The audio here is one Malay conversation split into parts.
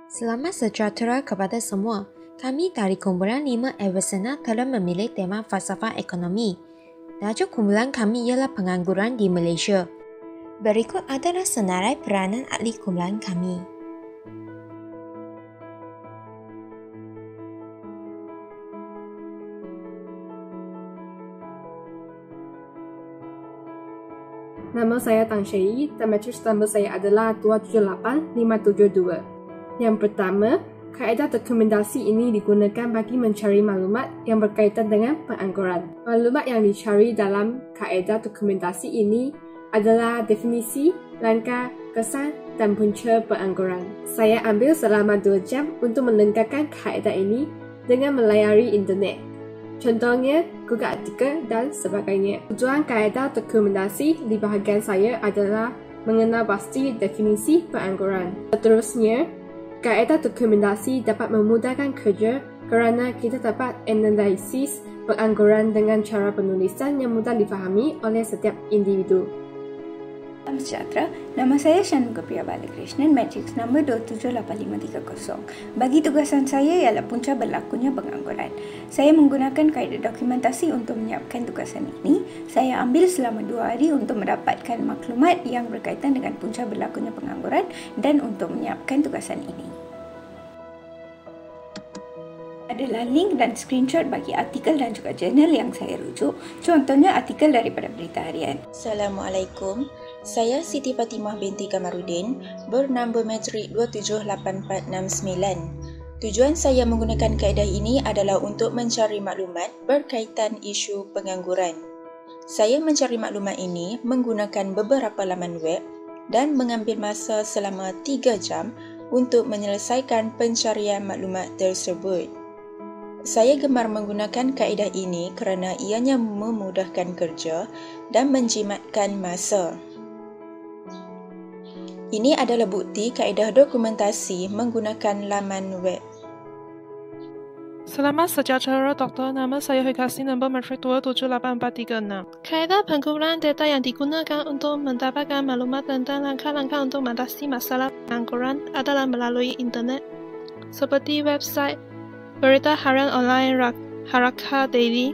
Selamat sejahtera kepada semua. Kami dari kumpulan 5 Evasena telah memilih tema falsafah ekonomi. Tajuk kumpulan kami ialah pengangguran di Malaysia. Berikut adalah senarai peranan ahli kumpulan kami. Nama saya Tang Shui dan matriks nombor saya adalah 278572. Yang pertama, kaedah dokumentasi ini digunakan bagi mencari maklumat yang berkaitan dengan pengangguran. Maklumat yang dicari dalam kaedah dokumentasi ini adalah definisi, langkah, kesan, dan punca pengangguran. Saya ambil selama 2 jam untuk melengkapkan kaedah ini dengan melayari internet. Contohnya, Google artikel dan sebagainya. Tujuan kaedah dokumentasi di bahagian saya adalah mengenal pasti definisi pengangguran. Seterusnya, kaedah dokumentasi dapat memudahkan kerja kerana kita dapat analisis pengangguran dengan cara penulisan yang mudah difahami oleh setiap individu. Salam sejahtera, nama saya Shanmuga Priya Balakrishnan, matriks nombor 278530. Bagi tugasan saya ialah punca berlakunya pengangguran. Saya menggunakan kaedah dokumentasi untuk menyiapkan tugasan ini. Saya ambil selama 2 hari untuk mendapatkan maklumat yang berkaitan dengan punca berlakunya pengangguran dan untuk menyiapkan tugasan ini. Adalah link dan screenshot bagi artikel dan juga jurnal yang saya rujuk. Contohnya artikel daripada Berita Harian. Assalamualaikum. Saya Siti Fatimah binti Kamarudin, bernambah matrik 278469. Tujuan saya menggunakan kaedah ini adalah untuk mencari maklumat berkaitan isu pengangguran. Saya mencari maklumat ini menggunakan beberapa laman web dan mengambil masa selama 3 jam untuk menyelesaikan pencarian maklumat tersebut. Saya gemar menggunakan kaedah ini kerana ianya memudahkan kerja dan menjimatkan masa. Ini adalah bukti kaedah dokumentasi menggunakan laman web. Selamat sejahtera Doktor, nama saya Hui Kasih, nombor matrik 278436. Kaedah pengumpulan data yang digunakan untuk mendapatkan maklumat tentang langkah-langkah untuk mengatasi masalah pengangguran adalah melalui internet, seperti website Berita Harian Online Haraka Daily.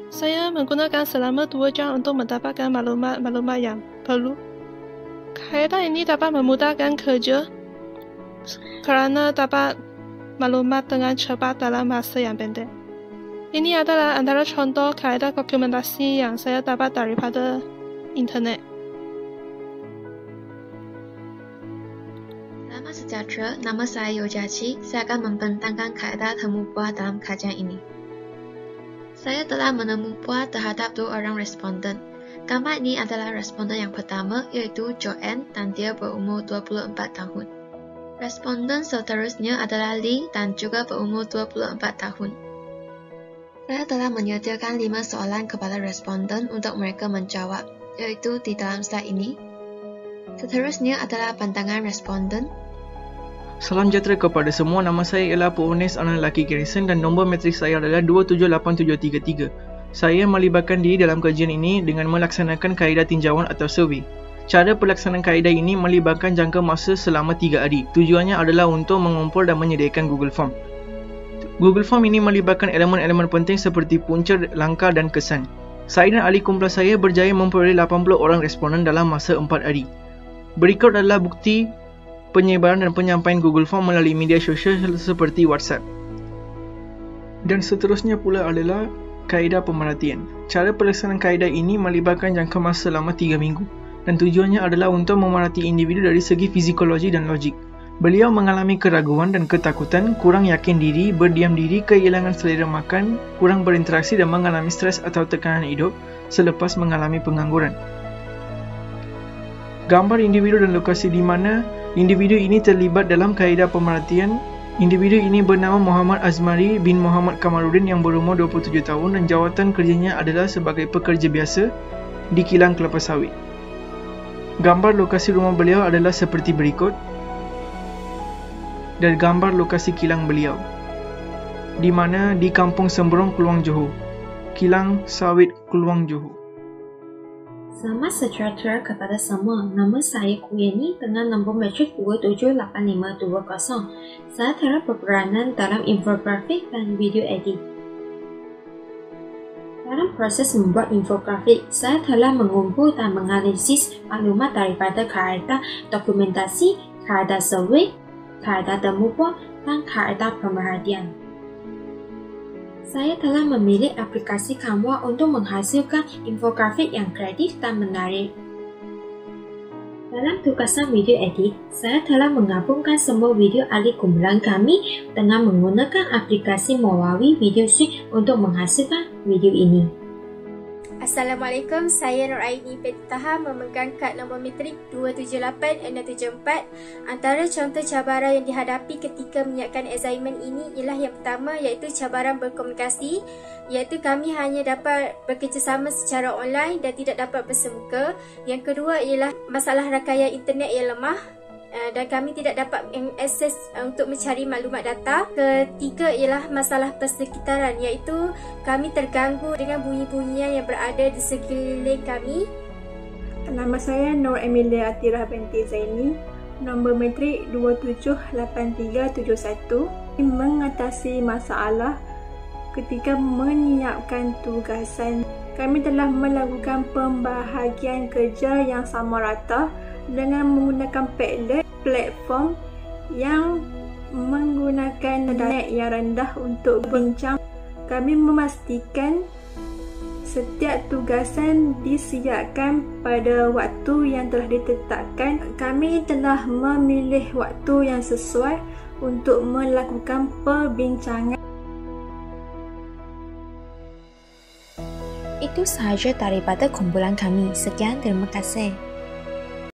Saya menggunakan selama 2 jam untuk mendapatkan maklumat yang perlu. Kaedah ini dapat memudahkan kerja kerana dapat maklumat dengan cepat dalam masa yang pendek. Ini adalah antara contoh kaedah dokumentasi yang saya dapat daripada internet. Selamat sejahtera, nama saya Yojachi. Saya akan membentangkan kaedah temu puas dalam kajian ini. Saya telah menemu puas terhadap 2 orang responden. Gambar ini adalah responden yang pertama, iaitu Joanne, dan dia berumur 24 tahun. Responden seterusnya adalah Lee dan juga berumur 24 tahun. Saya telah menyediakan 5 soalan kepada responden untuk mereka menjawab, iaitu di dalam slide ini. Seterusnya adalah pandangan responden. Salam sejahtera kepada semua, nama saya ialah Puanes Anan Laki Garrison dan nombor matrik saya adalah 278733. Saya melibatkan diri dalam kajian ini dengan melaksanakan kaedah tinjauan atau survey. Cara pelaksanaan kaedah ini melibatkan jangka masa selama 3 hari. Tujuannya adalah untuk mengumpul dan menyediakan Google Form. Google Form ini melibatkan elemen-elemen penting seperti punca, langkah dan kesan. Saya dan ahli kumpulan saya berjaya memperoleh 80 orang responden dalam masa 4 hari. Berikut adalah bukti penyebaran dan penyampaian Google Form melalui media sosial seperti WhatsApp. Dan seterusnya pula adalah kaedah pemerhatian. Cara pelaksanaan kaedah ini melibatkan jangka masa selama 3 minggu dan tujuannya adalah untuk memerhati individu dari segi fizikologi dan logik. Beliau mengalami keraguan dan ketakutan, kurang yakin diri, berdiam diri, kehilangan selera makan, kurang berinteraksi dan mengalami stres atau tekanan hidup selepas mengalami pengangguran. Gambar individu dan lokasi di mana individu ini terlibat dalam kaedah pemerhatian. Individu ini bernama Muhammad Azmari bin Muhammad Kamarudin yang berumur 27 tahun dan jawatan kerjanya adalah sebagai pekerja biasa di kilang kelapa sawit. Gambar lokasi rumah beliau adalah seperti berikut dan gambar lokasi kilang beliau, di mana di Kampung Sembrong, Keluang Johor, Kilang Sawit Keluang Johor. Selamat sejahtera kepada semua. Nama saya Kuyeni dengan nombor matrik 278520. Saya telah berperanan dalam infografik dan video edit. Dalam proses membuat infografik, saya telah mengumpul dan menganalisis maklumat daripada kaedah dokumentasi, kaedah survei, kaedah temubual, dan kaedah pemerhatian. Saya telah memilih aplikasi Canva untuk menghasilkan infografik yang kreatif dan menarik. Dalam tugasan video edit, saya telah menggabungkan semua video ahli kumpulan kami dengan menggunakan aplikasi Movavi Video Suite untuk menghasilkan video ini. Assalamualaikum, saya Nur Aini binti Taha memegang kad nombor matrik 278674. Antara contoh cabaran yang dihadapi ketika menyiapkan assignment ini ialah yang pertama iaitu cabaran berkomunikasi, iaitu kami hanya dapat bekerjasama secara online dan tidak dapat bersemuka. Yang kedua ialah masalah rakayan internet yang lemah dan kami tidak dapat mengakses untuk mencari maklumat data. Ketiga ialah masalah persekitaran, iaitu kami terganggu dengan bunyi-bunyian yang berada di sekeliling kami. Nama saya Nur Emilia Atirah binti Zaini, nombor matrik 278371. Mengatasi masalah ketika menyiapkan tugasan, kami telah melakukan pembahagian kerja yang sama rata dengan menggunakan Padlet, platform yang menggunakan internet yang rendah untuk berbincang. Kami memastikan setiap tugasan disiapkan pada waktu yang telah ditetapkan. Kami telah memilih waktu yang sesuai untuk melakukan perbincangan. Itu sahaja daripada kumpulan kami. Sekian, terima kasih.